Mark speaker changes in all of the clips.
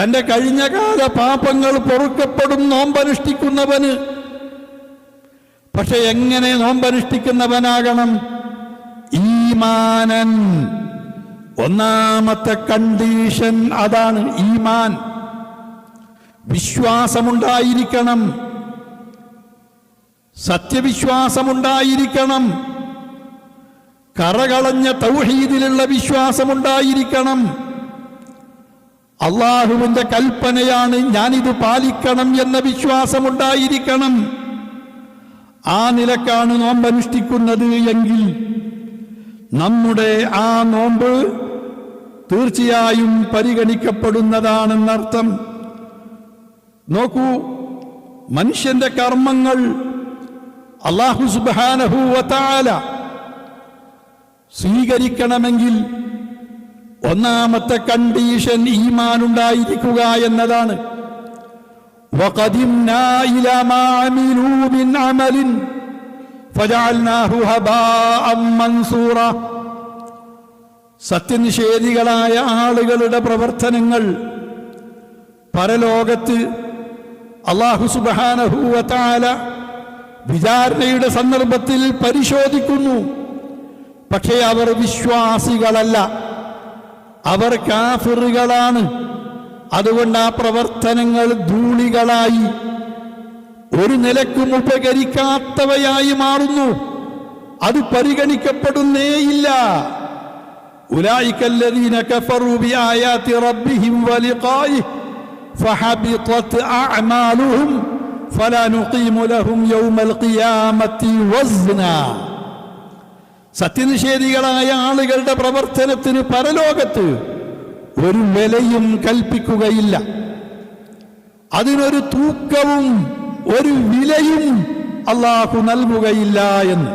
Speaker 1: തൻ്റെ കഴിഞ്ഞകാല പാപങ്ങൾ പൊറുക്കപ്പെടും നോമ്പനുഷ്ഠിക്കുന്നവന്. പക്ഷെ എങ്ങനെ നോമ്പനുഷ്ഠിക്കുന്നവനാകണം? ഈമാനൻ, ഒന്നാമത്തെ കണ്ടീഷൻ അതാണ് ഈമാൻ. വിശ്വാസമുണ്ടായിരിക്കണം, സത്യവിശ്വാസമുണ്ടായിരിക്കണം, കറകളഞ്ഞ തൗഹീദിലുള്ള വിശ്വാസമുണ്ടായിരിക്കണം. അള്ളാഹുവിന്റെ കൽപ്പനയാണ്, ഞാനിത് പാലിക്കണം എന്ന വിശ്വാസമുണ്ടായിരിക്കണം. ആ നിലക്കാണ് നോമ്പനുഷ്ഠിക്കുന്നത് എങ്കിൽ നമ്മുടെ ആ നോമ്പ് തീർച്ചയായും പരിഗണിക്കപ്പെടുന്നതാണെന്നർത്ഥം. നോക്കൂ, മനുഷ്യന്റെ കർമ്മങ്ങൾ അല്ലാഹു സുബ്ഹാനഹു വ തആല സ്വീകരിക്കണമെങ്കിൽ ഒന്നാമത്തെ കണ്ടീഷൻ ഈമാൻ ഉണ്ടായിരിക്കുക എന്നതാണ്. വഖദിംനാ ഇലാ മാ അമിലൂ മിൻ അമലിൻ ഫജഅൽനാഹു ഹബാഅൻ മൻസൂറ. സത്യനിഷേധികളായ ആളുകളുടെ പ്രവർത്തനങ്ങൾ പരലോകത്ത് അല്ലാഹു സുബ്ഹാനഹു വ തആല വിചാരണയുടെ സന്ദർഭത്തിൽ പരിശോധിക്കുന്നു. പക്ഷേ അവർ വിശ്വാസികളല്ല, അവർ കാഫിറുകളാണ്. അതുകൊണ്ട് ആ പ്രവർത്തനങ്ങൾ ധൂളികളായി, ഒരു നിലക്കും ഉപകരിക്കാത്തവയായി മാറുന്നു. അത് പരിഗണിക്കപ്പെടുന്നേയില്ല. ഉലൈകല്ലദീന കഫറൂ ബിആയാതി റബ്ബിഹിം വലിഖാഇഹി ഫഹബിതത് അഅമാലുഹും ഫലാ നുഖീമു ലഹും യൗമൽ ഖിയാമത്തി വസ്നാ. സത്യനിഷേധികളായ ആളുകളുടെ പ്രവർത്തനത്തിന് പരലോകത്ത് ഒരു വിലയും കൽപ്പിക്കുകയില്ല, അതിനൊരു തൂക്കവും ഒരു വിലയും അല്ലാഹു നൽകുകയില്ല എന്ന്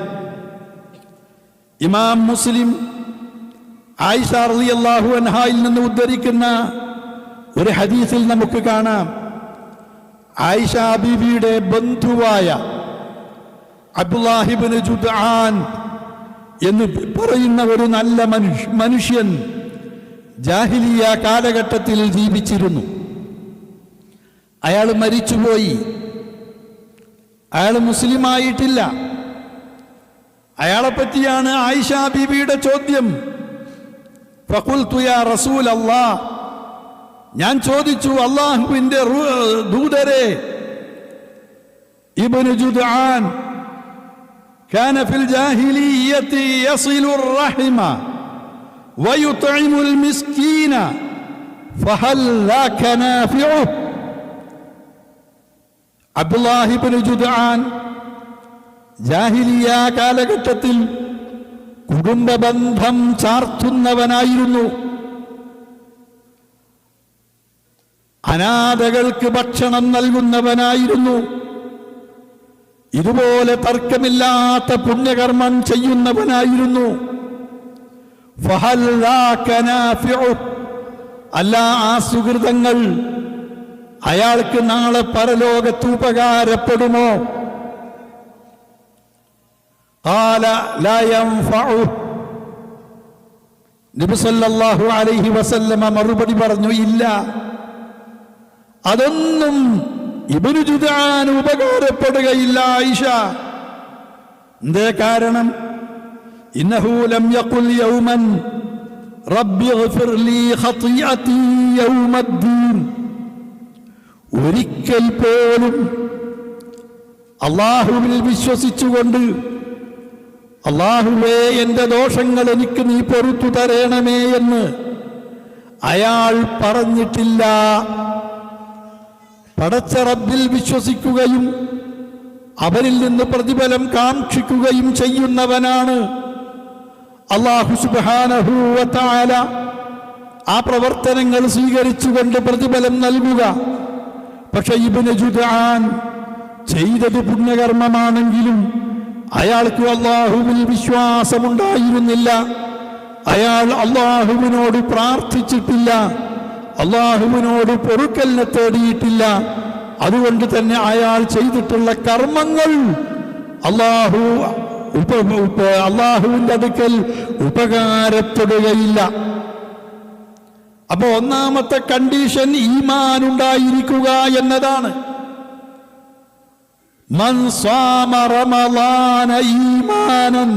Speaker 1: ഇമാം മുസ്ലിം ആയിഷ റളിയല്ലാഹു അൻഹായിൽ നിന്ന് ഉദ്ധരിക്കുന്ന ഒരു ഹദീസിൽ നമുക്ക് കാണാം. ആയിഷ ബീവിയുടെ ബന്ധുവായ അബ്ദുല്ലാഹി ഇബ്നു ജുദ്ആൻ എന്ന് പറയുന്ന ഒരു നല്ല മനുഷ്യൻ ജാഹിലിയ കാലഘട്ടത്തിൽ ജീവിച്ചിരുന്നു. അയാൾ മരിച്ചുപോയി, അയാൾ മുസ്ലിമായിട്ടില്ല. അയാളെപ്പറ്റിയാണ് ആയിഷ ബീവിയുടെ ചോദ്യം. ഫഖുൽതു യാ റസൂലല്ലാഹ്, ഞാൻ ചോദിച്ചു, അല്ലാഹുവിന്റെ ദൂതരെ, ഇബ്നു ജുദ്ആൻ كان في الجاهلية يصل الرحم ويطعم المسكين فهل ذاك نافعه. അബ്ദുല്ലാഹി ഇബ്നു ജുദ്ആൻ ജാഹിലിയ കാലഘട്ടത്തിൽ കുടുംബബന്ധം ചാർത്തുന്നവനായിരുന്നു. അനാഥകൾക്ക് ഭക്ഷണം നൽകുന്നവനായിരുന്നു. ഇതുപോലെ തർക്കമില്ലാത്ത പുണ്യകർമ്മം ചെയ്യുന്നവനായിരുന്നു. ഫഹൽ ذاك نافعه, അല്ല ആ സുഹൃതങ്ങൾ അയാൾക്ക് നാളെ പരലോകത്ത് ഉപകാരപ്പെടുമോ? ഖാല ലാ യൻഫഉ. നബി സല്ലല്ലാഹു അലൈഹി വസല്ലമ മറുപടി പറഞ്ഞു, ഇല്ല, അതൊന്നും ഇബ്നു ജുദ്ആൻ ഉപകാരപ്പെടുകയില്ല ആയിഷ. എന്തേ കാരണം? ഇന്നഹു ലം യഖുൽ യൗമൻ റബ്ബി ഇഗ്ഫിർ ലീ ഖതിഅതി യൗമദ്ദീൻ. ഒരിക്കൽ പോലും അല്ലാഹുവിൽ വിശ്വസിച്ചുകൊണ്ട്, അല്ലാഹുവേ എൻ്റെ ദോഷങ്ങൾ എനിക്ക് നീ പൊറുത്തു തരണമേ എന്ന് അയാൾ പറഞ്ഞിട്ടില്ല. പടച്ച റബ്ബിൽ വിശ്വസിക്കുകയും അവരിൽ നിന്ന് പ്രതിഫലം കാക്ഷിക്കുകയും ചെയ്യുന്നവനാണ് അല്ലാഹു സുബ്ഹാനഹു വ തആല. ആ പ്രവർത്തനങ്ങൾ സ്വീകരിച്ചുകൊണ്ട് പ്രതിഫലം നൽകുക. പക്ഷെ ഇബ്നു ജുദ്ആൻ ചെയ്തത് പുണ്യകർമ്മമാണെങ്കിലും അയാൾക്ക് അല്ലാഹുവിൽ വിശ്വാസമുണ്ടായിരുന്നില്ല. അയാൾ അല്ലാഹുവിനോട് പ്രാർത്ഥിച്ചിട്ടില്ല, അല്ലാഹുവിനോട് പൊറുക്കലിനെ തേടിയിട്ടില്ല. അതുകൊണ്ട് തന്നെ അയാൾ ചെയ്തിട്ടുള്ള കർമ്മങ്ങൾ അല്ലാഹുവിന്റെ അടുക്കൽ ഉപകാരപ്പെടുകയില്ല. അപ്പൊ ഒന്നാമത്തെ കണ്ടീഷൻ ഈമാൻ ഉണ്ടായിരിക്കുക എന്നതാണ്. മൻ സ്വാമ റമളാന ഈമാനൻ,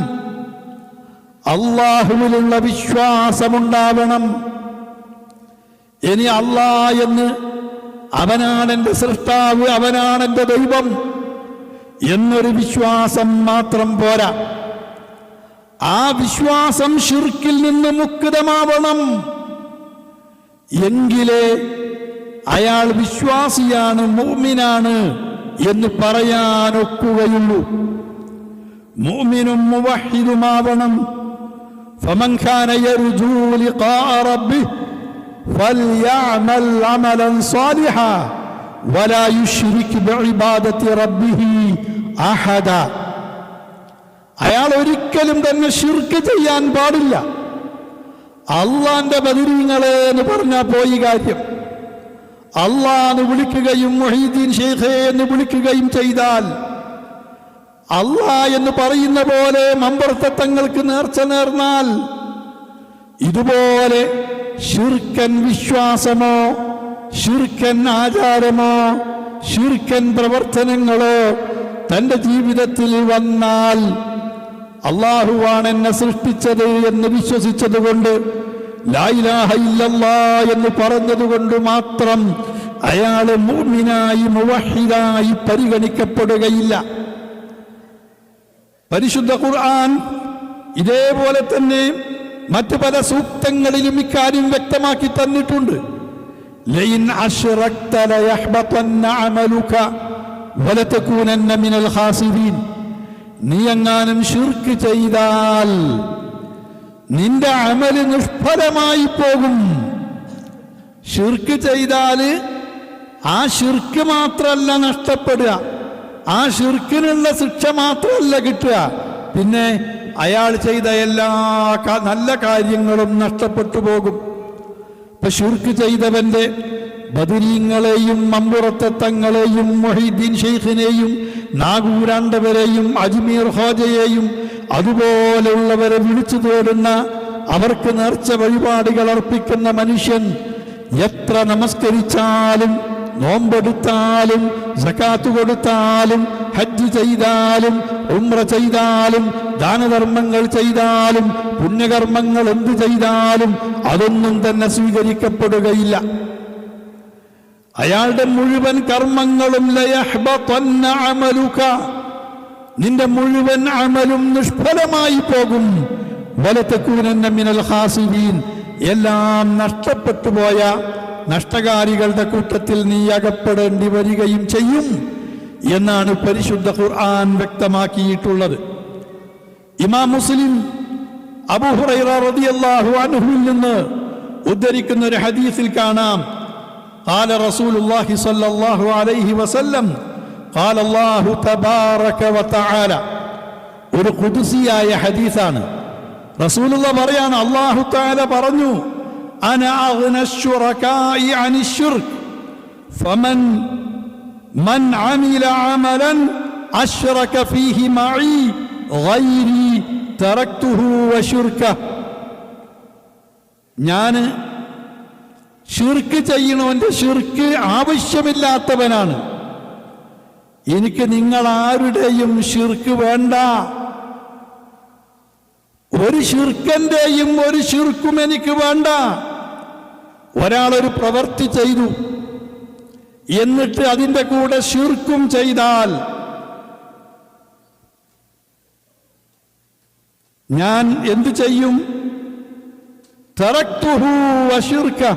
Speaker 1: അല്ലാഹുവിലുള്ള വിശ്വാസമുണ്ടാവണം. ഇനി അല്ലാഹ് എന്ന്, അവനാണ് എൻ്റെ സൃഷ്ടാവ്, അവനാണ് എൻ്റെ ദൈവം എന്നൊരു വിശ്വാസം മാത്രം പോരാ. ആ വിശ്വാസം ശിർക്കിൽ നിന്ന് മുക്തമാവണം. എങ്കിലേ അയാൾ വിശ്വാസിയാണ്, മുഅ്മിനാണ് എന്ന് പറയാനൊക്കുകയുള്ളൂ. മുഅ്മിനും മുവഹ്ഹിദുമാവണം. ഫമൻ കാന യർജൂ ലിഖാഅ റബ്ബിഹി ഫൽയഅമൽ അമലൻ സാലിഹാ വലാ യുശ്രിക് ബിഇബാദത്തി റബ്ബിഹി അഹദ. അയാൾ ഒരിക്കലും തന്നെ ശിർക്ക് ചെയ്യാൻ പാടില്ല. അള്ളാന്റെ ബദരീങ്ങളെ എന്ന് പറഞ്ഞാൽ പോയി കാര്യം. അള്ളാന്ന് വിളിക്കുകയും മുഹീദ്ദീൻ ഷെയ്ഖേ എന്ന് വിളിക്കുകയും ചെയ്താൽ, അള്ളാ എന്ന് പറയുന്ന പോലെ മമ്പർത്തങ്ങൾക്ക് നേർച്ച നേർന്നാൽ, ഇതുപോലെ ശിർക്കൻ വിശ്വാസമോ ശിർക്കൻ ആചാരമോ ശിർക്കൻ പ്രവർത്തനങ്ങളോ തന്റെ ജീവിതത്തിൽ വന്നാൽ, അള്ളാഹുവാണ് എന്നെ സൃഷ്ടിച്ചത് എന്ന് വിശ്വസിച്ചതുകൊണ്ട്, ലാ ഇലാഹ ഇല്ലല്ലാഹ് എന്ന് പറഞ്ഞതുകൊണ്ട് മാത്രം അയാൾ മുഅ്മിനായി മുവഹ്ഹിദായി പരിഗണിക്കപ്പെടുകയില്ല. പരിശുദ്ധ ഖുർആൻ ഇതേപോലെ തന്നെ മറ്റു പല സൂക്തങ്ങളിലും ഇക്കാര്യം വ്യക്തമാക്കി തന്നിട്ടുണ്ട്. ലഇൻ അശ്റക്ത ലയഹ്ബതന്ന അമലുക വലതകൂനന്ന മിനൽ ഖാസിരീൻ. നീ എങ്ങാനും ശിർക്ക് ചെയ്താൽ നിന്റെ അമല് നിഷ്ഫലമായി പോകും. ശിർക്ക് ചെയ്താൽ ആ ശിർക്ക് മാത്രമല്ല നഷ്ടപ്പെടുക, ആ ശിർക്കിനുള്ള ശിക്ഷ മാത്രമല്ല കിട്ടുക, പിന്നെ അയാൾ ചെയ്ത എല്ലാ നല്ല കാര്യങ്ങളും നഷ്ടപ്പെട്ടു പോകും. ഇപ്പൊ ശിർക്ക് ചെയ്തവന്റെ ബദരീങ്ങളെയും മമ്പുറത്തങ്ങളെയും മുഹീദ്ദീൻ ഷെയ്ഖിനെയും നാഗൂരാണ്ടവരെയും അജ്മീർ ഖാജയെയും അതുപോലെയുള്ളവരെ വിളിച്ചു തേടുന്ന, അവർക്ക് നേർച്ച വഴിപാടുകൾ അർപ്പിക്കുന്ന മനുഷ്യൻ എത്ര നമസ്കരിച്ചാലും നോമ്പെടുത്താലും സകാത്ത് കൊടുത്താലും ഹജ്ജ് ചെയ്താലും ഉംറ ചെയ്താലും ദാനധർമ്മങ്ങൾ ചെയ്താലും പുണ്യകർമ്മങ്ങൾ എന്ത് ചെയ്താലും അതൊന്നും തന്നെ സ്വീകരിക്കപ്പെടുകയില്ല. അയാളുടെ മുഴുവൻ കർമ്മങ്ങളും ലയഹ്ബതന്ന അമലുക, നിന്റെ മുഴുവൻ അമലും നിഷ്ഫലമായി പോകും. വലതകൂനന്ന മിനൽ ഖാസിരീൻ, എല്ലാം നഷ്ടപ്പെട്ടു പോയ നഷ്ടകാരികളുടെ കൂട്ടത്തിൽ നീ അകപ്പെടേണ്ടി വരികയും ചെയ്യും എന്നാണ് പരിശുദ്ധ ഖുർആൻ വ്യക്തമാക്കിയിട്ടുള്ളത്. ഇമാം മുസ്ലിം അബൂ ഹുറൈറ റളിയല്ലാഹു അൻഹുവിൽ നിന്ന് ഉദ്ധരിക്കുന്ന ഒരു ഹദീസിൽ കാണാം, قال رسول الله صلى الله عليه وسلم قال الله تبارك وتعالى. ഒരു ഖുദ്സിയായ ഹദീസാണ്. റസൂലുള്ളാഹി പറയാണ്, അല്ലാഹു തആല പറഞ്ഞു, അന അഗ്ന ശുറകാഇ അനി ശിർക്ക് ഫമൻ അമില അമലൻ അശ്റക ഫീഹി മഈ ഗൈരി തറക്തുഹു വശിർകഹ. ഞാൻ ശിർക്ക് ചെയ്യണവന്റെ ശിർക്ക് ആവശ്യമില്ലാത്തവനാണ്. എനിക്ക് നിങ്ങൾ ആരുടെയും ശിർക്ക് വേണ്ട. ഒരു ശിർക്കന്റെയും ഒരു ശിർക്കും എനിക്ക് വേണ്ട. ഒരാളൊരു പ്രവൃത്തി ചെയ്തു എന്നിട്ട് അതിൻ്റെ കൂടെ ശിർക്കും ചെയ്താൽ ഞാൻ എന്തു ചെയ്യും? തറക്തുഹു വശിർകഹ,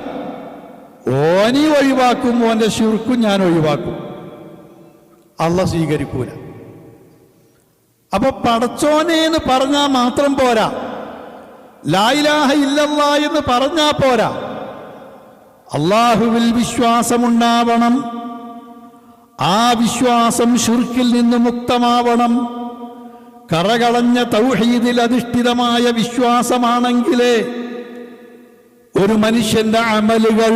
Speaker 1: ഓനി ഒഴിവാക്കും, ഓന്റെ ശിർക്കും ഞാൻ ഒഴിവാക്കും. അല്ലാഹ് സ്വീകരിക്കൂല. അപ്പൊ പടച്ചോനെ എന്ന് പറഞ്ഞാൽ മാത്രം പോരാ, ലാ ഇലാഹ ഇല്ലല്ലാഹ് എന്ന് പറഞ്ഞാൽ പോരാ, അള്ളാഹുവിൽ വിശ്വാസമുണ്ടാവണം. ആ വിശ്വാസം ശിർക്കിൽ നിന്ന് മുക്തമാവണം. കറകളഞ്ഞ തൗഹീദിൽ അധിഷ്ഠിതമായ വിശ്വാസമാണെങ്കിലേ ഒരു മനുഷ്യന്റെ അമലുകൾ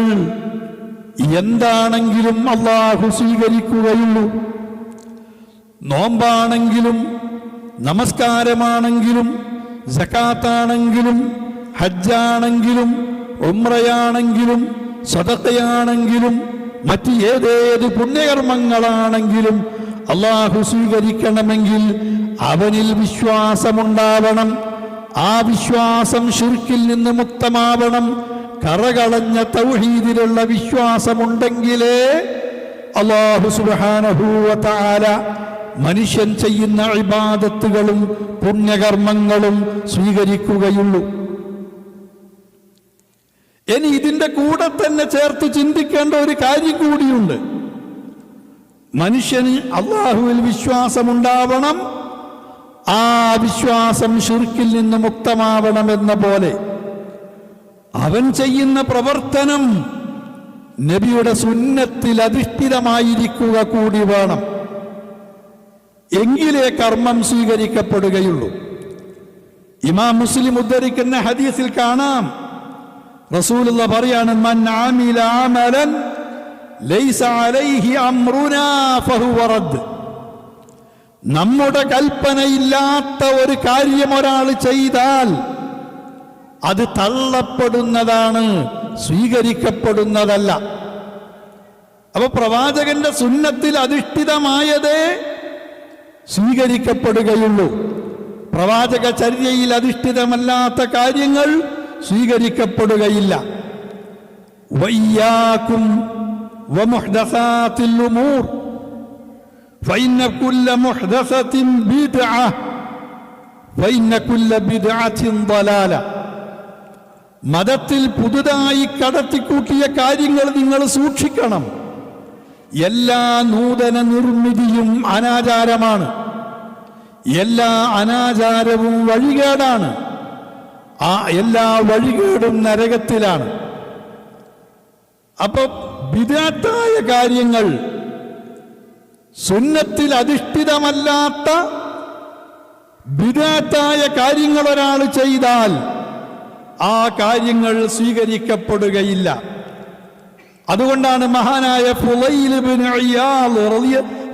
Speaker 1: എന്താണെങ്കിലും അള്ളാഹു സ്വീകരിക്കുകയുള്ളൂ. നോമ്പാണെങ്കിലും നമസ്കാരമാണെങ്കിലും സകാത്താണെങ്കിലും ഹജ്ജാണെങ്കിലും ഉംറയാണെങ്കിലും സദഖയാണെങ്കിലും മറ്റ് ഏതേത് പുണ്യകർമ്മങ്ങളാണെങ്കിലും അള്ളാഹു സ്വീകരിക്കണമെങ്കിൽ അവനിൽ വിശ്വാസമുണ്ടാവണം. ആ വിശ്വാസം ശിർക്കിൽ നിന്ന് മുക്തമാവണം. കറകളഞ്ഞ തൗഹീദിലുള്ള വിശ്വാസമുണ്ടെങ്കിലേ അല്ലാഹു സുബ്ഹാനഹു വ തആല മനുഷ്യൻ ചെയ്യുന്ന ഇബാദത്തുകളും പുണ്യകർമ്മങ്ങളും സ്വീകരിക്കുകയുള്ളൂ. ഇനി ഇതിന്റെ കൂടെ തന്നെ ചേർത്ത് ചിന്തിക്കേണ്ട ഒരു കാര്യം കൂടിയുണ്ട്. മനുഷ്യന് അല്ലാഹുവിൽ വിശ്വാസമുണ്ടാവണം, ആ വിശ്വാസം ശിർക്കിൽ നിന്ന് മുക്തമാവണമെന്ന പോലെ അവൻ ചെയ്യുന്ന പ്രവർത്തനം നബിയുടെ സുന്നത്തിൽ അധിഷ്ഠിതമായിരിക്കുക കൂടി വേണം. എങ്കിലേ കർമ്മം സ്വീകരിക്കപ്പെടുകയുള്ളൂ. ഇമാം മുസ്ലിം ഉദ്ധരിക്കുന്ന ഹദീസിൽ കാണാം, റസൂലുള്ള പറയാണ്, മൻ ആമില അമലൻ ലൈസ അലൈഹി അംറുനാ ഫഹുവ റദ്ദ്. നമ്മുടെ കൽപ്പനയില്ലാത്ത ഒരു കാര്യം ഒരാൾ ചെയ്താൽ അത് തള്ളപ്പെടുന്നതാണ്, സ്വീകരിക്കപ്പെടുന്നതല്ല. അപ്പൊ പ്രവാചകന്റെ സുന്നത്തിൽ അധിഷ്ഠിതമായതേ സ്വീകരിക്കപ്പെടുകയുള്ളൂ. പ്രവാചക ചര്യയിൽ അധിഷ്ഠിതമല്ലാത്ത കാര്യങ്ങൾ സ്വീകരിക്കപ്പെടുകയില്ല. വയ്യാക്കും വമുഹ്ദസാത്തിൽ ഉമൂർ ഫഇന്ന കുല്ല മുഹ്ദസത്തിൻ ബിദ്അ ഫഇന്ന കുല്ല ബിദ്അത്തിൻ ളലാല. മതത്തിൽ പുതുതായി കടത്തിക്കൂട്ടിയ കാര്യങ്ങൾ നിങ്ങൾ സൂക്ഷിക്കണം. എല്ലാ നൂതന നിർമ്മിതിയും അനാചാരമാണ്, എല്ലാ അനാചാരവും വഴികേടാണ്, ആ എല്ലാ വഴികേടും നരകത്തിലാണ്. അപ്പൊ ബിദ്അത്തായ കാര്യങ്ങൾ, സുന്നത്തിൽ അധിഷ്ഠിതമല്ലാത്ത ബിദ്അത്തായ കാര്യങ്ങൾ ഒരാൾ ചെയ്താൽ ആ കാര്യങ്ങൾ സ്വീകരിക്കപ്പെടുകയില്ല. അതുകൊണ്ടാണ് മഹാനായ ഫുളൈൽ ഇബ്നു ഇയാദ്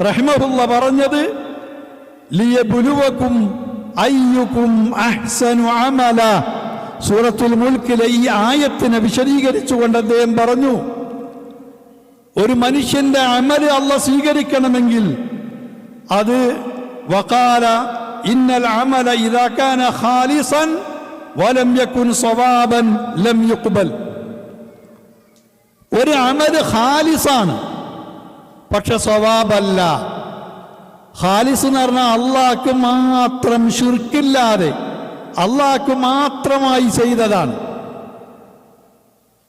Speaker 1: റഹിമഹുള്ള പറഞ്ഞത്, ലിയബ്ലുവകും അയ്യുകും അഹ്സനു അമല. സൂറത്തുൽ മുൽക്കിലെ ഈ ആയത്തിനെ വിശദീകരിച്ചുകൊണ്ട് അദ്ദേഹം പറഞ്ഞു, ഒരു മനുഷ്യന്റെ അമല് അല്ലാഹ് സ്വീകരിക്കണമെങ്കിൽ അത് വഖാല ഇന്നൽ അമല ഇദാ കാന ഖാലിസൻ വലം യകുൻ സവാബൻ ലം യുഖ്ബൽ. ഒരു അമല് ഖാലിസാണ്, പക്ഷെ സവാബല്ല. ഖാലിസ് എന്ന് പറഞ്ഞാൽ അള്ളാഹ്ക്ക് മാത്രം ശിർക്കില്ലാതെ അള്ളാഹ്ക്ക് മാത്രമായി ചെയ്തതാണ്,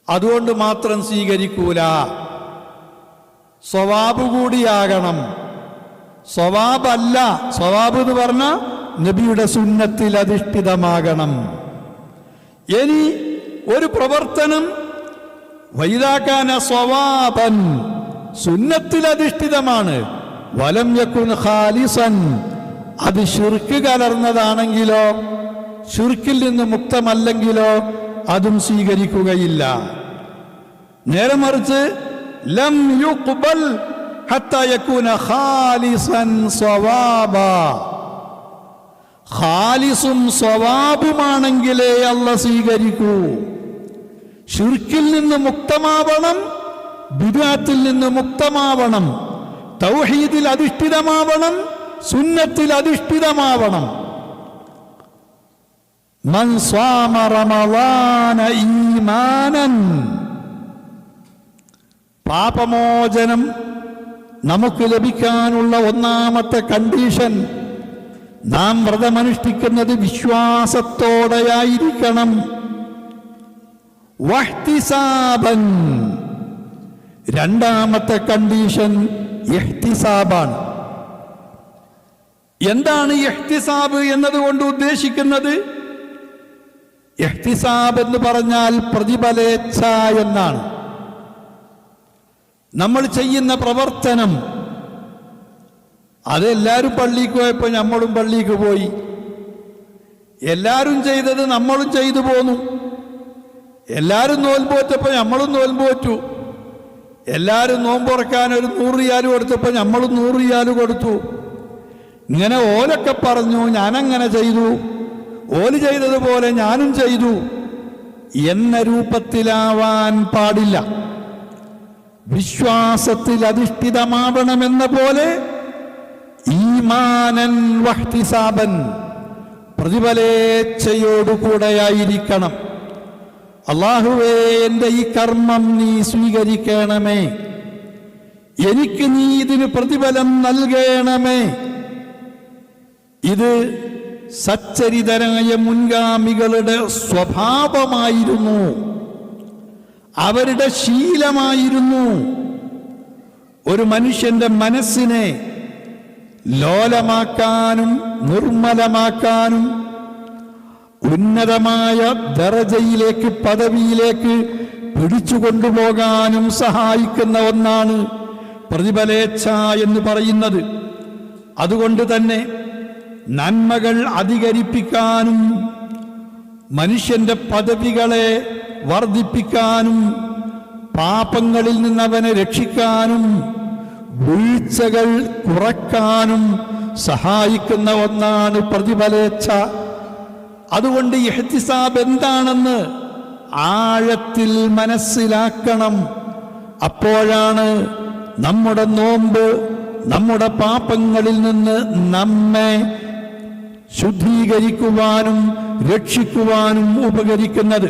Speaker 1: അതുകൊണ്ട് മാത്രം സ്വീകരിക്കൂല. സ്വവാബ് കൂടിയാകണം. സ്വവാബല്ല, സ്വവാബ് എന്ന് പറഞ്ഞാൽ നബിയുടെ സുന്നത്തിൽ അധിഷ്ഠിതമാകണം. ഇനി ഒരു പ്രവർത്തനം വൈദാകാന സ്വവാബൻ, സുന്നത്തിൽ അധിഷ്ഠിതമാണ്, വലം യകുൻ ഖാലിസൻ, അത് ശിർക്ക് കലർന്നതാണെങ്കിലോ ശിർക്കിൽ നിന്ന് മുക്തമല്ലെങ്കിലോ അതും സ്വീകരിക്കുകയില്ല. നേരെ മറിച്ച് ലം യുഖ്ബൽ ഹത്താ യകൂന ഖാലിസൻ സ്വവാബാ, ഖാലിസും സ്വവാബുമാണെങ്കിലേ അല്ലാഹ് സ്വീകരിക്കൂ. ശിർക്കിൽ നിന്ന് മുക്തമാവണം, ബിദ്അത്തിൽ നിന്ന് മുക്തമാവണം, തൗഹീദിൽ അധിഷ്ഠിതമാവണം, സുന്നത്തിൽ അധിഷ്ഠിതമാവണം. മൻ സ്വാമ റമളാന ഈമാനൻ, പാപമോചനം നമുക്ക് ലഭിക്കാനുള്ള ഒന്നാമത്തെ കണ്ടീഷൻ, നാം വ്രതമനുഷ്ഠിക്കുന്നത് വിശ്വാസത്തോടെയായിരിക്കണം. വഹ്തിസാബൻ, രണ്ടാമത്തെ കണ്ടീഷൻ ഇഹ്തിസാബാണ്. എന്താണ് ഇഹ്തിസാബ് എന്നതുകൊണ്ട് ഉദ്ദേശിക്കുന്നത്? ഇഹ്തിസാബ് എന്ന് പറഞ്ഞാൽ പ്രതിഫലേച്ഛ എന്നാണ്. നമ്മൾ ചെയ്യുന്ന പ്രവർത്തനം അതെല്ലാവരും പള്ളിക്ക് പോയപ്പോൾ നമ്മളും പള്ളിക്ക് പോയി, എല്ലാവരും ചെയ്തത് നമ്മളും ചെയ്തു പോന്നു. എല്ലാവരും നോൽമ്പ് വെച്ചപ്പോൾ നമ്മളും നോൽമ്പ് വെച്ചു. എല്ലാവരും നോമ്പുറക്കാൻ ഒരു 100 റിയാൽ കൊടുത്തപ്പോൾ നമ്മളും 100 റിയാൽ കൊടുത്തു. ഇങ്ങനെ ഓലൊക്കെ പറഞ്ഞു ഞാനങ്ങനെ ചെയ്തു, ഓല് ചെയ്തതുപോലെ ഞാനും ചെയ്തു. എന്ന രൂപത്തിലാവാൻ പാടില്ല. വിശ്വാസത്തിൽ അധിഷ്ഠിതമാവണമെന്ന പോലെ ഈമാനൻ വഹ്തിസാബൻ, പ്രതിഫലേച്ഛയോടുകൂടെയായിരിക്കണം. അല്ലാഹുവേ, എൻ്റെ ഈ കർമ്മം നീ സ്വീകരിക്കണമേ, എനിക്ക് നീ ഇതിന് പ്രതിഫലം നൽകണമേ. ഇത് സച്ചരിതരായ മുൻഗാമികളുടെ സ്വഭാവമായിരുന്നു, അവരുടെ ശീലമായിരുന്നു. ഒരു മനുഷ്യന്റെ മനസ്സിനെ ലോലമാക്കാനും നിർമ്മലമാക്കാനും ഉന്നതമായ ദറജയിലേക്ക്, പദവിയിലേക്ക് പിടിച്ചുകൊണ്ടുപോകാനും സഹായിക്കുന്ന ഒന്നാണ് പ്രതിഫലേച്ഛ എന്ന് പറയുന്നത്. അതുകൊണ്ട് തന്നെ നന്മകൾ അധികരിപ്പിക്കാനും മനുഷ്യന്റെ പദവികളെ വർദ്ധിപ്പിക്കാനും പാപങ്ങളിൽ നിന്ന് അവനെ രക്ഷിക്കാനും വീഴ്ചകൾ കുറക്കാനും സഹായിക്കുന്ന ഒന്നാണ് പ്രതിഫലേച്ഛ. അതുകൊണ്ട് ഇഹ്തിസാബ് എന്താണെന്ന് ആഴത്തിൽ മനസ്സിലാക്കണം. അപ്പോഴാണ് നമ്മുടെ നോമ്പ് നമ്മുടെ പാപങ്ങളിൽ നിന്ന് നമ്മെ ശുദ്ധീകരിക്കുവാനും രക്ഷിക്കുവാനും ഉപകരിക്കുന്നത്.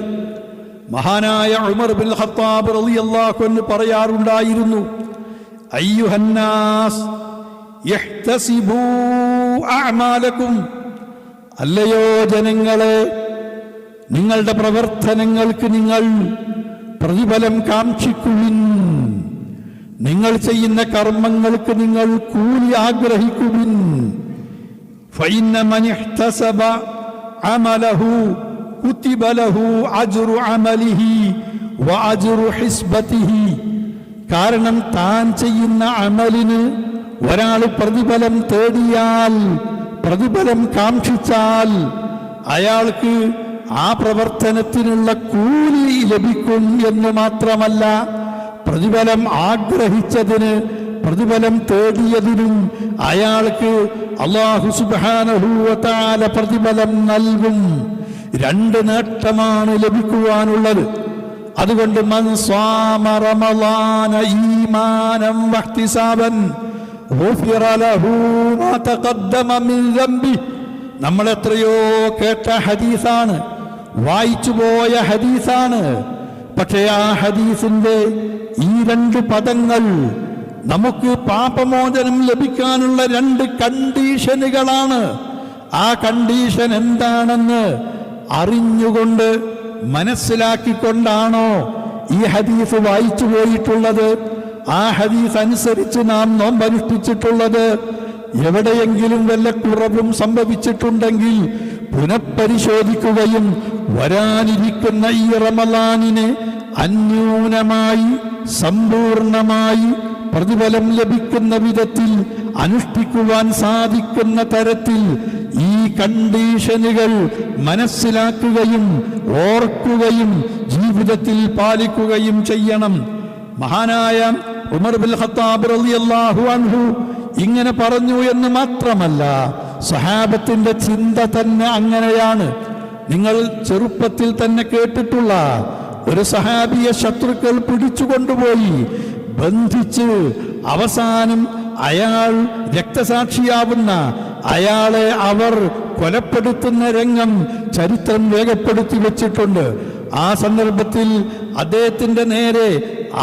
Speaker 1: മഹാനായ ഉമർ ബിൻ ഖത്താബ് റളിയല്ലാഹു അൻഹു പറയാറുണ്ടായിരുന്നു, അയ്യുഹന്നാസ് യഹ്തസിബൂ അഅമാലകും, അല്ലയോ ജനങ്ങളെ, നിങ്ങളുടെ പ്രവർത്തനങ്ങൾക്ക് നിങ്ങൾ പ്രതിഫലം കാക്ഷിക്കുവിൻ, നിങ്ങൾ ചെയ്യുന്ന കർമ്മങ്ങൾക്ക് നിങ്ങൾ കൂലി ആഗ്രഹിക്കുവിൻ. ഫഇന്ന മൻ ഇഹ്തസബ അമലഹു കുതിബ ലഹു അജ്റു അമലിഹി വഅജ്റു ഹിസ്ബതിഹി. കാരണം താൻ ചെയ്യുന്ന അമലിന് ഒരാൾ പ്രതിഫലം തേടിയാൽ, പ്രതിഫലം കാക്ഷിച്ചാൽ, അയാൾക്ക് ആ പ്രവർത്തനത്തിനുള്ള കൂലി ലഭിക്കും എന്ന് മാത്രമല്ല, പ്രതിഫലം ആഗ്രഹിച്ചതിന്, പ്രതിഫലം തേടിയതിനും അയാൾക്ക് അല്ലാഹു സുബ്ഹാനഹു വ തആല പ്രതിഫലം നൽകും. രണ്ട് നേട്ടമാണ് ലഭിക്കുവാനുള്ളത്. അതുകൊണ്ട് മൻ സ്വാമ റമളാന ഈമാനൻ വഹ്തിസാബൻ ഗുഫിറ ലഹു മാ തഖദ്ദമ മിൻ ദംബി. നമ്മൾ എത്രയോ കേട്ട ഹദീസാണ്, വായിച്ചുപോയ ഹദീസാണ്. പക്ഷേ ആ ഹദീസിന്റെ ഈ രണ്ട് പദങ്ങൾ നമുക്ക് പാപമോചനം ലഭിക്കാനുള്ള രണ്ട് കണ്ടീഷനുകളാണ്. ആ കണ്ടീഷൻ എന്താണെന്ന് അറിഞ്ഞുകൊണ്ട് മനസ്സിലാക്കിക്കൊണ്ടാണോ ഈ ഹദീസ് വായിച്ചു പോയിട്ടുള്ളത്? ആ ഹദീസ് അനുസരിച്ച് നാം നോമ്പനുഷ്ഠിച്ചിട്ടുള്ളത്? എവിടെയെങ്കിലും വല്ല കുറവും സംഭവിച്ചിട്ടുണ്ടെങ്കിൽ പുനഃപരിശോധിക്കുകയും വരാനിരിക്കുന്ന ഈ റമളാനിനെ അന്യൂനമായി സമ്പൂർണമായി പ്രതിഫലം ലഭിക്കുന്ന വിധത്തിൽ അനുഷ്ഠിക്കുവാൻ സാധിക്കുന്ന തരത്തിൽ ഈ കണ്ടീഷനുകൾ മനസ്സിലാക്കുകയും ഓർക്കുകയും ജീവിതത്തിൽ പാലിക്കുകയും ചെയ്യണം. മഹാനായ ഉമർ ബിൻ ഖത്താബ് റളിയല്ലാഹു അൻഹു ഇങ്ങനെ പറഞ്ഞു എന്ന് മാത്രമല്ല, സഹാബത്തിന്റെ ചിന്ത തന്നെ അങ്ങനെയാണ്. നിങ്ങൾ ചെറുപ്പത്തിൽ തന്നെ കേട്ടിട്ടുള്ള ഒരു സഹാബിയെ ശത്രുക്കൾ പിടിച്ചുകൊണ്ടുപോയി ബന്ധിച്ച് അവസാനം അയാൾ രക്തസാക്ഷിയാവുന്ന അയാളെ അവർ കൊലപ്പെടുത്തുന്ന രംഗം ചരിത്രം രേഖപ്പെടുത്തി വെച്ചിട്ടുണ്ട്. ആ സന്ദർഭത്തിൽ അദ്ദേഹത്തിന്റെ നേരെ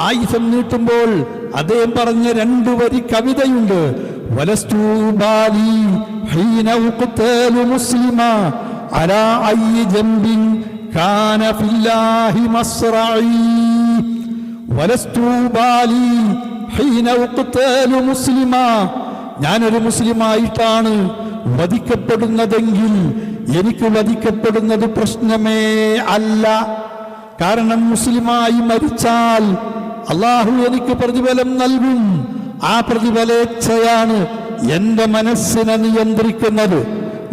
Speaker 1: ആയുധം നീട്ടുമ്പോൾ അദ്ദേഹം പറഞ്ഞ രണ്ടു വരി കവിതയുണ്ട്. വലസ്തു ബാലി ഹീന ഉഖ്തലു മുസ്ലിമാ അലാ അയ്യി ജംബിൻ കാന ഫില്ലാഹി മസ്റഈ. വലസ്തു ബാലി ഹീന ഉഖ്തലു മുസ്ലിമാ, ഞാനൊരു മുസ്ലിമായിട്ടാണ് വധിക്കപ്പെടുന്നതെങ്കിൽ എനിക്ക് വധിക്കപ്പെടുന്നത് പ്രശ്നമേ അല്ല. കാരണം മുസ്ലിമായി മരിച്ചാൽ അള്ളാഹു എനിക്ക് പ്രതിഫലം നൽകും. ആ പ്രതിഫലേച്ഛയാണ് എന്റെ മനസ്സിനെ നിയന്ത്രിക്കുന്നത്.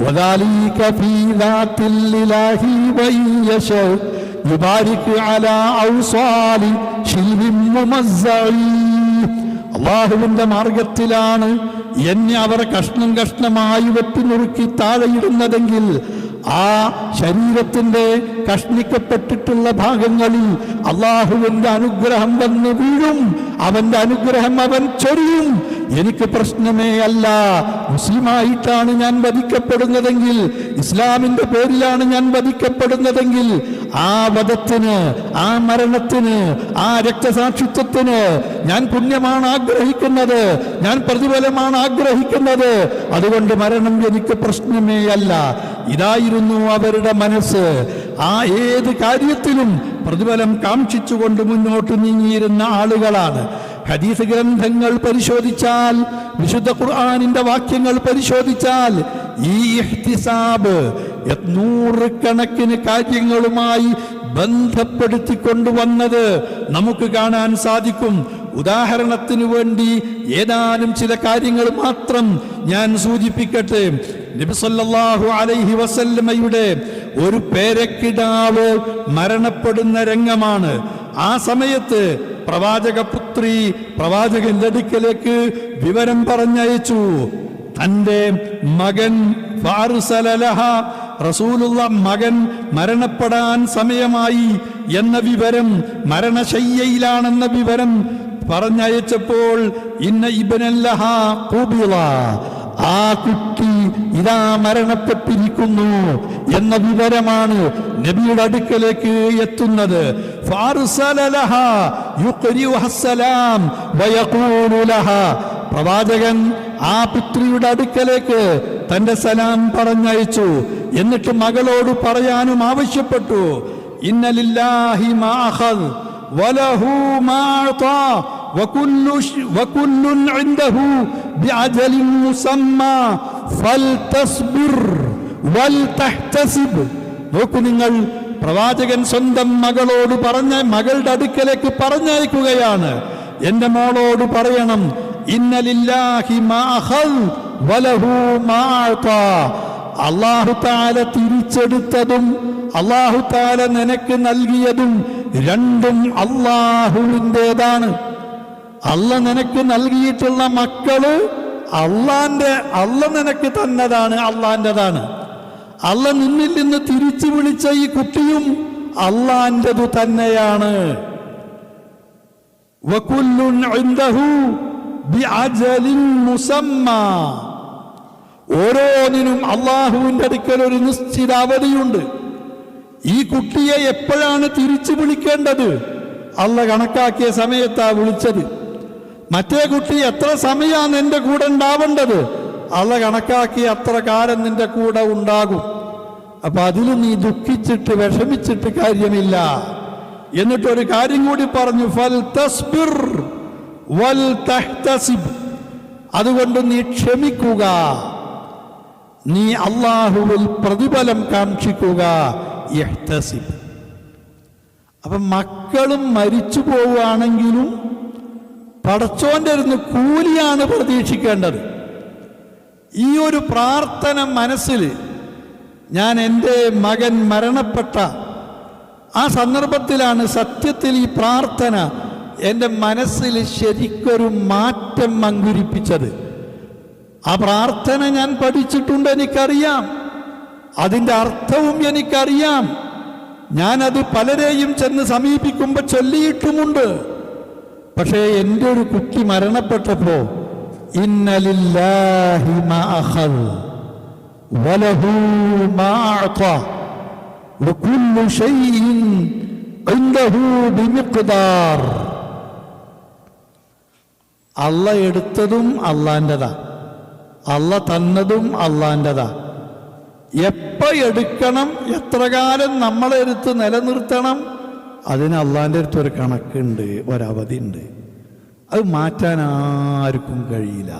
Speaker 1: വദാലിക ഫീ ദാത്തില്ലാഹി വയശ യുബാരിക് അലാ ഔസാലി ശിൽബിൻ മുമസ്സഈ. അള്ളാഹുവിന്റെ മാർഗത്തിലാണ് എന്നെ അവർ കഷ്ണം കഷ്ണമായി വെട്ടിനുറുക്കി താഴെയിടുന്നതെങ്കിൽ ആ ശരീരത്തിൻ്റെ കഷ്ണിക്കപ്പെട്ടിട്ടുള്ള ഭാഗങ്ങളിൽ അള്ളാഹുവിൻ്റെ അനുഗ്രഹം വന്ന് വീഴും. അവൻ്റെ അനുഗ്രഹം അവൻ ചൊരിയും. എനിക്ക് പ്രശ്നമേ അല്ല. മുസ്ലിമായിട്ടാണ് ഞാൻ വധിക്കപ്പെടുന്നതെങ്കിൽ, ഇസ്ലാമിൻ്റെ പേരിലാണ് ഞാൻ വധിക്കപ്പെടുന്നതെങ്കിൽ, ആ വധത്തിന്, ആ മരണത്തിന്, ആ രക്തസാക്ഷിത്വത്തിന് ഞാൻ പുണ്യമാണ് ആഗ്രഹിക്കുന്നത്, ഞാൻ പ്രതിഫലമാണ് ആഗ്രഹിക്കുന്നത്. അതുകൊണ്ട് മരണം എനിക്ക് പ്രശ്നമേ അല്ല. ഇതായിരുന്നു അവരുടെ മനസ്സ്. ആ ഏത് കാര്യത്തിലും പ്രതിഫലം കാക്ഷിച്ചുകൊണ്ട് മുന്നോട്ട് നീങ്ങിയിരുന്ന ആളുകളാണ്. ഹദീസ് ഗ്രന്ഥങ്ങൾ പരിശോധിച്ചാൽ, വിശുദ്ധ ഖുർആനിന്റെ വാക്യങ്ങൾ പരിശോധിച്ചാൽ ഈ ഇഹ്തിസാബ് നൂറുകണക്കിന് കാര്യങ്ങളുമായി ബന്ധപ്പെടുത്തിക്കൊണ്ടുവന്നത് നമുക്ക് കാണാൻ സാധിക്കും. ഉദാഹരണത്തിനു വേണ്ടി ഏതാനും ചില കാര്യങ്ങൾ മാത്രം ഞാൻ സൂചിപ്പിക്കട്ടെ. നബി സല്ലല്ലാഹു അലൈഹി വസല്ലമയുടെ ഒരു പേരക്കിടാവ് മരണപ്പെടുന്ന രംഗമാണ്. ആ സമയത്ത് പ്രവാചകപുത്രി പ്രവാചകന്റെ അടുക്കലേക്ക് വിവരം പറഞ്ഞയച്ചു. തൻ്റെ മകൻ റസൂലുള്ള മകൻ മരണപ്പെടാൻ സമയമായി എന്ന വിവരം, മരണശയ്യയിലാണെന്ന വിവരം പറഞ്ഞയച്ചപ്പോൾ ഇന്ന ഇബ്നല്ലഹ ഖുബിള, ആ കുട്ടി ഇതാ മരണപ്പെട്ടിരിക്കുന്നു എന്ന വിവരമാണ് നബിയുടെ അടുക്കലേക്ക് എത്തുന്നത്. പ്രവാചകൻ ആ പുത്രിയുടെ അടുക്കലേക്ക് തന്റെ സലാം പറഞ്ഞയച്ചു. എന്നിട്ട് മകളോട് പറയാനും ആവശ്യപ്പെട്ടു. ഇന്ന ലില്ലാഹി മാ അഖദ് വലഹു മാ അതാ വകുല്ലുൻ ഇൻദഹു ബിഅജലിൻ മുസമ്മാ ഫൽതസ്ബിർ വൽതഹ്തസിബ്. നോക്കൂ നിങ്ങൾ, പ്രവാചകൻ സ്വന്തം മകളോട് മകളുടെ അടുക്കലേക്ക് പറഞ്ഞയക്കുകയാണ്. എന്റെ മോളോട് പറയണം, ഇന്ന ലില്ലാഹി മാ അഖദ് വലഹു മാ അതാ. അല്ലാഹു തആല തിരിച്ചെടുത്തതും അല്ലാഹു തആല നിനക്ക് നൽകിയതും രണ്ടും അല്ലാഹുവിൻ്റെതാണ്. അല്ല നിനക്ക് നൽകിയിട്ടുള്ള മക്കള് അല്ല നിനക്ക് തന്നതാണ്, അള്ളാൻ്റെതാണ്. അല്ല നിന്നിൽ നിന്ന് തിരിച്ചു വിളിച്ച ഈ കുട്ടിയും അള്ളാൻ്റെതു തന്നെയാണ്. വകുല്ലുൻ ഇൻദഹു ബിഅജലിൻ മുസമ്മാ. ഓരോന്നിനും അള്ളാഹുവിൻ്റെ അടുക്കൽ ഒരു നിശ്ചിത അവധിയുണ്ട്. ഈ കുട്ടിയെ എപ്പോഴാണ് തിരിച്ചു വിളിക്കേണ്ടത്? അല്ല കണക്കാക്കിയ സമയത്താ വിളിച്ചത്. മറ്റേ കുട്ടി എത്ര സമയമാണ് നിന്റെ കൂടെ ഉണ്ടാവേണ്ടത്? അല്ല കണക്കാക്കി അത്ര കാലം നിന്റെ കൂടെ ഉണ്ടാകും. അപ്പൊ അതിൽ നീ ദുഃഖിച്ചിട്ട് വിഷമിച്ചിട്ട് കാര്യമില്ല. എന്നിട്ടൊരു കാര്യം കൂടി പറഞ്ഞു, ഫൽതസ്ബിർ വൽതഹ്തസിബ്. അതുകൊണ്ട് നീ ക്ഷമിക്കുക, നീ അല്ലാഹുവിൽ പ്രതിഫലം കാക്ഷിക്കുക. ഇഹ്തസിബ്. അപ്പൊ മക്കളും മരിച്ചു പോവുകയാണെങ്കിലും പടച്ചോന്റെ അടുത്ത് കൂലിയാണ് പ്രതീക്ഷിക്കേണ്ടത്. ഈ ഒരു പ്രാർത്ഥന മനസ്സിൽ, ഞാൻ എൻ്റെ മകൻ മരണപ്പെട്ട ആ സന്ദർഭത്തിലാണ് സത്യത്തിൽ ഈ പ്രാർത്ഥന എൻ്റെ മനസ്സിൽ ശരിക്കൊരു മാറ്റം അങ്കുരിപ്പിച്ചത്. ആ പ്രാർത്ഥന ഞാൻ പഠിച്ചിട്ടുണ്ട്, എനിക്കറിയാം, അതിൻ്റെ അർത്ഥവും എനിക്കറിയാം. ഞാനത് പലരെയും ചെന്ന് സമീപിക്കുമ്പോൾ ചൊല്ലിയിട്ടുമുണ്ട്. പക്ഷേ എൻ്റെ ഒരു കുട്ടി മരണപ്പെട്ടപ്പോ ഇന്ന ലില്ലാഹി മാ അഖദ് വലഹു മാ അതാ വകുല്ലു ശൈഇൻ ഇൻദഹു ബിമിഖ്ദാർ. അല്ല എടുത്തതും അള്ളാൻ്റെതാ, അല്ല തന്നതും അള്ളാൻ്റെതാ. എപ്പോ എടുക്കണം, എത്ര കാലം നമ്മളെ എടുത്ത് നിലനിർത്തണം, അതിന് അള്ളാൻ്റെ അടുത്ത് ഒരു കണക്കുണ്ട്, ഒരവധി ഉണ്ട്. അത് മാറ്റാൻ ആർക്കും കഴിയില്ല.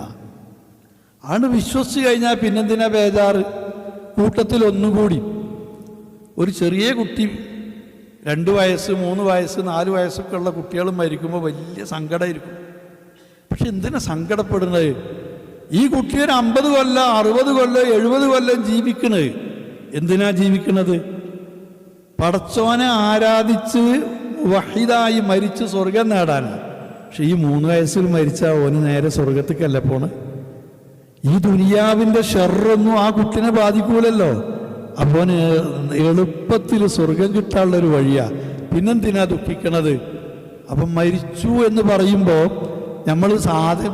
Speaker 1: ആണ് വിശ്വസിച്ച് കഴിഞ്ഞാൽ പിന്നെന്തിനാ ബേജാറ്? കൂട്ടത്തിൽ ഒന്നുകൂടി ഒരു ചെറിയ കുട്ടി, 2 വയസ്സ് 3 വയസ്സ് 4 വയസ്സൊക്കെ ഉള്ള കുട്ടികൾ മരിക്കുമ്പോൾ വലിയ സങ്കടമായിരിക്കും. പക്ഷെ എന്തിനാ സങ്കടപ്പെടുന്നത്? ഈ കുട്ടി ഒരു 50 കൊല്ലം 60 കൊല്ലം 70 കൊല്ലം ജീവിക്കണത് എന്തിനാ ജീവിക്കുന്നത്? പടച്ചോനെ ആരാധിച്ച് വഹീദായി മരിച്ച് സ്വർഗം നേടാനാണ്. പക്ഷെ ഈ 3 വയസ്സിൽ മരിച്ചാൽ ഓന് നേരെ സ്വർഗത്തേക്കല്ല പോണ്. ഈ ദുനിയാവിൻ്റെ ഷർറൊന്നും ആ കുട്ടിനെ ബാധിക്കൂലല്ലോ. അവന് എളുപ്പത്തിൽ സ്വർഗം കിട്ടാനുള്ളൊരു വഴിയാ. പിന്നെന്തിനാ ദുഃഖിക്കണത്? അപ്പം മരിച്ചു എന്ന് പറയുമ്പോൾ നമ്മൾ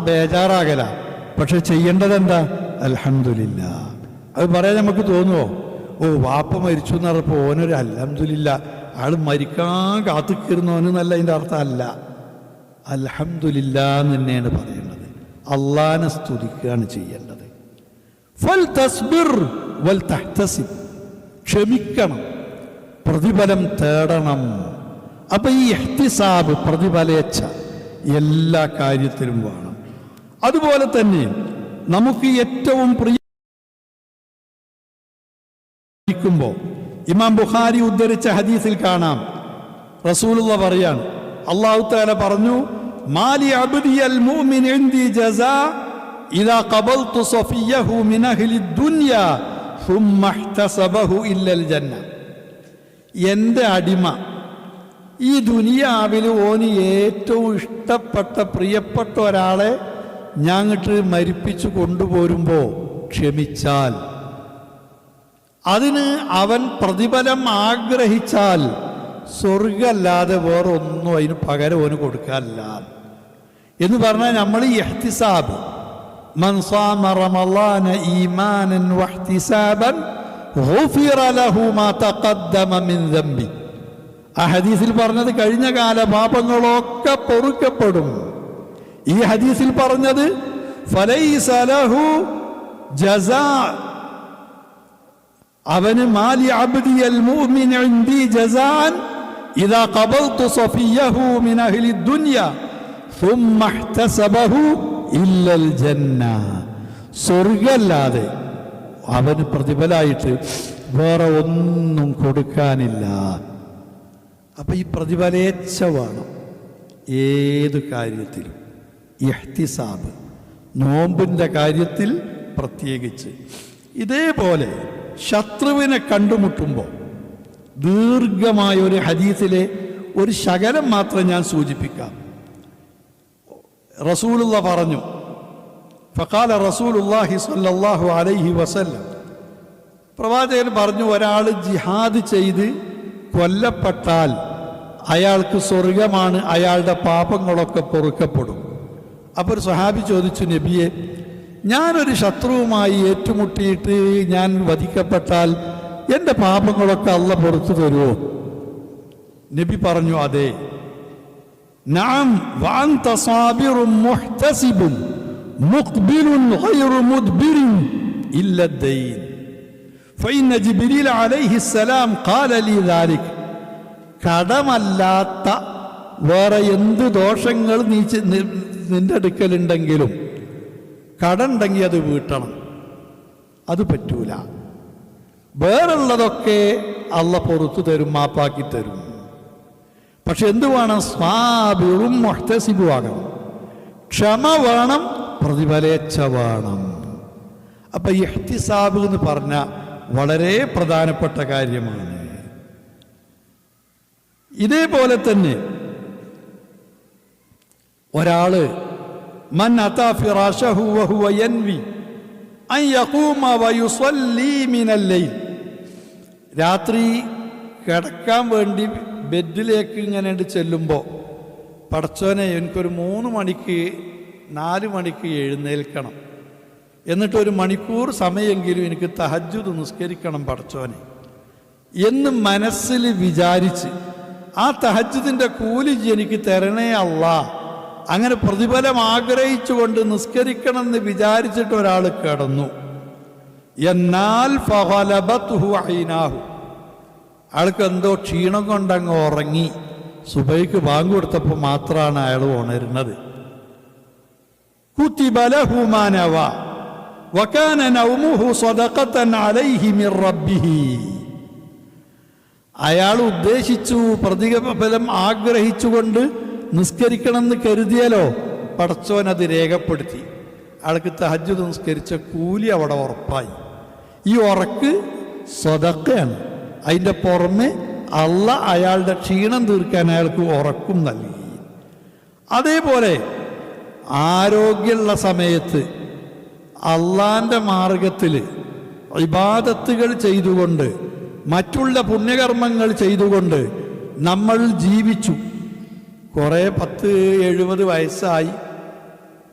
Speaker 1: ബേജാറാകല. പക്ഷെ ചെയ്യേണ്ടത് എന്താ? അൽഹംദുലില്ലാ. അത് പറയാൻ നമുക്ക് തോന്നുമോ? ഓ വാപ്പ മരിച്ചു എന്ന് പറഞ്ഞപ്പോൾ ഓനൊരു അൽഹംദുലില്ലാ, ആൾ മരിക്കാൻ കാത്തുക്കീർന്നോന് എന്നല്ല അതിൻ്റെ അർത്ഥം. അല്ല, അൽഹംദുലില്ലാ എന്ന് തന്നെയാണ് പറയേണ്ടത്. അള്ളാനെ സ്തുതിക്കുകയാണ് ചെയ്യേണ്ടത്. ഫൽ തസ്ബിർ വൽ തഹ്തസിബ്, ക്ഷമിക്കണം, പ്രതിഫലം തേടണം. അപ്പം ഈ ഇഹ്തിസാബ്, പ്രതിഫലേച്ഛ എല്ലാ കാര്യത്തിലും വേണം. അതുപോലെ തന്നെ നമുക്ക് ഏറ്റവും പ്രിയക്കുമ്പോൾ ഇമാം ബുഖാരി ഉദ്ധരിച്ച ഹദീസിൽ കാണാം, റസൂലുള്ള പറയാണ്, അല്ലാഹു തആല പറഞ്ഞു, മാലി അബ്ദിയൽ മുഅ്മിൻ ഇൻദി ജസാ ഇദാ ഖബൽതു സഫിയഹു മിൻ അഹ്ലി ദുനിയ സുമ്മ ഇഹ്തസബഹു ഇല്ലൽ ജന്ന. എൻ്റെ അടിമ ഈ ദുനിയാവിൽ ഓന് ഏറ്റവും ഇഷ്ടപ്പെട്ട പ്രിയപ്പെട്ട ഒരാളെ ഞാങ്ങിട്ട് മരിപ്പിച്ചു കൊണ്ടുപോരുമ്പോൾ ക്ഷമിച്ചാൽ, അതിന് അവൻ പ്രതിഫലം ആഗ്രഹിച്ചാൽ സ്വർഗമല്ലാതെ വേറെ ഒന്നും അതിന് പകരം ഓന് കൊടുക്കാനില്ല എന്ന് പറഞ്ഞാൽ നമ്മൾ ഈ ഇഹ്തിസാബ്, മൻ സാമ റമളാന ഈമാനൻ വഹ്തിസാബൻ ഗുഫിറ ലഹു മാ തഖദ്ദമ മിൻ ദംബി. ആ ഹദീസിൽ പറഞ്ഞത് കഴിഞ്ഞ കാല പാപങ്ങളൊക്കെ പൊറുക്കപ്പെടും. ഈ ഹദീസിൽ പറഞ്ഞത് ഫലൈസ ലഹു ജസാ, അവന് മാലി അബ്ദിയൽ മുഅ്മിൻ ഇൻദി ജസാൻ ഇദാ ഖബൽതു സഫിയഹു മിൻ അഹ്ലി ദുനിയ സുമ്മ ഇഹ്തസബഹു ഇല്ലൽ ജന്ന. സ്വർഗമല്ലാതെ അവന് പ്രതിഫലമായിട്ട് വേറെ ഒന്നും കൊടുക്കാനില്ല. അപ്പം ഈ പ്രതിഫലേച്ഛ വേണം ഏത് കാര്യത്തിലും. ഇഹ്തിസാബ്, നോമ്പിൻ്റെ കാര്യത്തിൽ പ്രത്യേകിച്ച്. ഇതേപോലെ ശത്രുവിനെ കണ്ടുമുട്ടുമ്പോൾ ദീർഘമായ ഒരു ഹദീസിലെ ഒരു ശകലം മാത്രം ഞാൻ സൂചിപ്പിക്കാം. റസൂലുള്ള പറഞ്ഞു, ഫഖാല റസൂലുള്ളാഹി സ്വല്ലല്ലാഹു അലൈഹി വസല്ലം, പ്രവാചകൻ പറഞ്ഞു, ഒരാൾ ജിഹാദ് ചെയ്ത് കൊല്ലപ്പെട്ടാൽ അയാൾക്ക് സ്വർഗമാണ്, അയാളുടെ പാപങ്ങളൊക്കെ പൊറുക്കപ്പെടും. അപ്പോൾ ഒരു സ്വഹാബി ചോദിച്ചു, നബിയെ, ഞാനൊരു ശത്രുവുമായി ഏറ്റുമുട്ടിയിട്ട് ഞാൻ വധിക്കപ്പെട്ടാൽ എൻ്റെ പാപങ്ങളൊക്കെ അള്ളാഹ് പുറത്തു തരുമോ? നബി പറഞ്ഞു, അതെ. നഅം വഅൻത സാബിറുൻ മുഹ്തസിബുൻ മുഖ്ബിലുൻ ഗൈറു മുദ്ബിരിൻ ഇല്ല ദൈൻ ഫഇന്ന ജിബ്രീൽ അലൈഹിസ്സലാം ഖാല ലി ദാലിക. കടമല്ലാത്ത വേറെ എന്ത് ദോഷങ്ങൾ നിന്റെ അടുക്കലുണ്ടെങ്കിലും കടമുണ്ടെങ്കിൽ അത് വീട്ടണം, അത് പറ്റൂല. വേറുള്ളതൊക്കെ അള്ളാഹ് പുറത്തു തരും, മാപ്പാക്കി തരും. പക്ഷെ എന്ത് വേണം? സ്വാബിറും മുഹ്തസിബും ആകണം, ക്ഷമ വേണം, പ്രതിഫലേച്ഛ വേണം. അപ്പം ഇഹ്തിസാബ് എന്ന് പറഞ്ഞ വളരെ പ്രധാനപ്പെട്ട കാര്യമാണ്. ഇതേപോലെ തന്നെ ഒരാള് മൻ അതാ ഫിറാശഹു വഹുവ യൻവി അൻ യഖൂമ വയുസല്ലി മിനൽ ലൈൽ, രാത്രി കിടക്കാൻ വേണ്ടി ബെഡിലേക്ക് ഇങ്ങനെ ചെല്ലുമ്പോൾ, പടച്ചോനെ എനിക്കൊരു 3 മണിക്ക് 4 മണിക്ക് എഴുന്നേൽക്കണം, എന്നിട്ട് 1 മണിക്കൂർ സമയമെങ്കിലും എനിക്ക് തഹജ്ജുദ് നിസ്കരിക്കണം പടച്ചോനെ എന്ന് മനസ്സിൽ വിചാരിച്ച് ആ തഹജ്ജുദിൻ്റെ കൂലി എനിക്ക് തരണേ അല്ലാ, അങ്ങനെ പ്രതിഫലം ആഗ്രഹിച്ചുകൊണ്ട് നിസ്കരിക്കണമെന്ന് വിചാരിച്ചിട്ട് ഒരാൾ കിടന്നു. എന്നാൽ ഫഗലബത്ഹു ഐനാഹു, അയാൾക്ക് എന്തോ ക്ഷീണം കൊണ്ടങ്ങ് ഉറങ്ങി. സുബൈക്ക് ബാങ്ക് കൊടുത്തപ്പോൾ മാത്രമാണ് അയാൾ ഉണരുന്നത്. കുതിബ ലഹു മാ നവ വകാന നൗമുഹു സദഖതൻ അലൈഹി മിർ റബ്ബിഹി. അയാൾ ഉദ്ദേശിച്ചു, പ്രതിഫലം ആഗ്രഹിച്ചുകൊണ്ട് നിസ്കരിക്കണമെന്ന് കരുതിയാലോ, പടച്ചോൻ അത് രേഖപ്പെടുത്തി. അയാൾക്ക് തഹജ്ജുദ് നിസ്കരിച്ച കൂലി അവിടെ ഉറപ്പായി. ഈ ഉറക്ക് സ്വതക്കയാണ്. അതിൻ്റെ പുറമെ അള്ളാഹ് അയാളുടെ ക്ഷീണം തീർക്കാൻ അയാൾക്ക് ഉറക്കും നൽകി. അതേപോലെ ആരോഗ്യമുള്ള സമയത്ത് അള്ളാൻ്റെ മാർഗത്തിൽ ഇബാദത്തുകൾ ചെയ്തുകൊണ്ട് മറ്റുള്ള പുണ്യകർമ്മങ്ങൾ ചെയ്തുകൊണ്ട് നമ്മൾ ജീവിച്ചു. കുറേ 70 വയസ്സായി,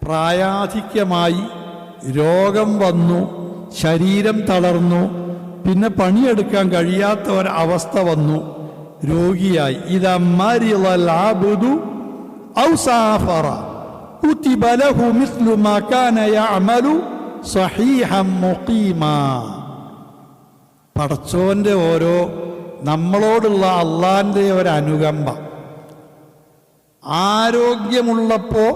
Speaker 1: പ്രായാധിക്യമായി, രോഗം വന്നു, ശരീരം തളർന്നു, പിന്നെ പണിയെടുക്കാൻ കഴിയാത്ത ഒരവസ്ഥ വന്നു, രോഗിയായി. ഇദമ്മരിളൽ അബ്ദു ഔ സാഫറ കുതിബ ലഹു മിസ്ലു മാ കാന യഅമലു സഹീഹൻ മുഖീമാ. പടച്ചോന്റെ ഓരോ നമ്മളോടുള്ള അള്ളാന്റെ ഒരു അനുകമ്പ. ആരോഗ്യമുള്ളപ്പോൾ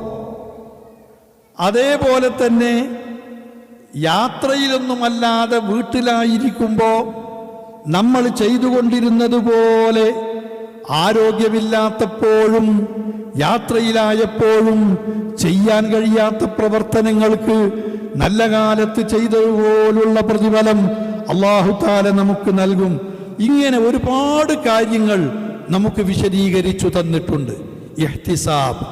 Speaker 1: അതേപോലെ തന്നെ യാത്രയിലൊന്നുമല്ലാതെ വീട്ടിലായിരിക്കുമ്പോൾ നമ്മൾ ചെയ്തുകൊണ്ടിരുന്നത് പോലെ ആരോഗ്യമില്ലാത്തപ്പോഴും യാത്രയിലായപ്പോഴും ചെയ്യാൻ കഴിയാത്ത പ്രവർത്തനങ്ങൾക്ക് നല്ല കാലത്ത് ചെയ്തതുപോലുള്ള പ്രതിഫലം അല്ലാഹു തആല നമുക്ക് നൽകും. ഇങ്ങനെ ഒരുപാട് കാര്യങ്ങൾ നമുക്ക് വിശദീകരിച്ചു തന്നിട്ടുണ്ട്. ഇഹ്തിസാബ്.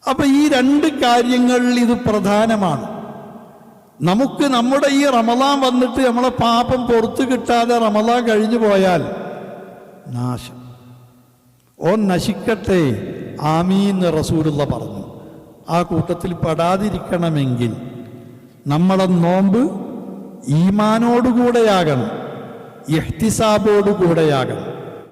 Speaker 1: അപ്പൊ ഈ 2 കാര്യങ്ങൾ ഇത് പ്രധാനമാണ്. നമുക്ക് നമ്മുടെ ഈ റമളാൻ വന്നിട്ട് നമ്മളെ പാപം പുറത്തു കിട്ടാതെ റമളാൻ കഴിഞ്ഞു പോയാൽ നാശം. നശിക്കട്ടെ, ആമീൻ റസൂലുള്ള പറഞ്ഞു. ആ കൂട്ടത്തിൽ പെടാതിരിക്കണമെങ്കിൽ നമ്മളെ നോമ്പ് ഈമാനോടുകൂടെയാകണം, ഇഹ്തിസാബോടുകൂടെയാകണം.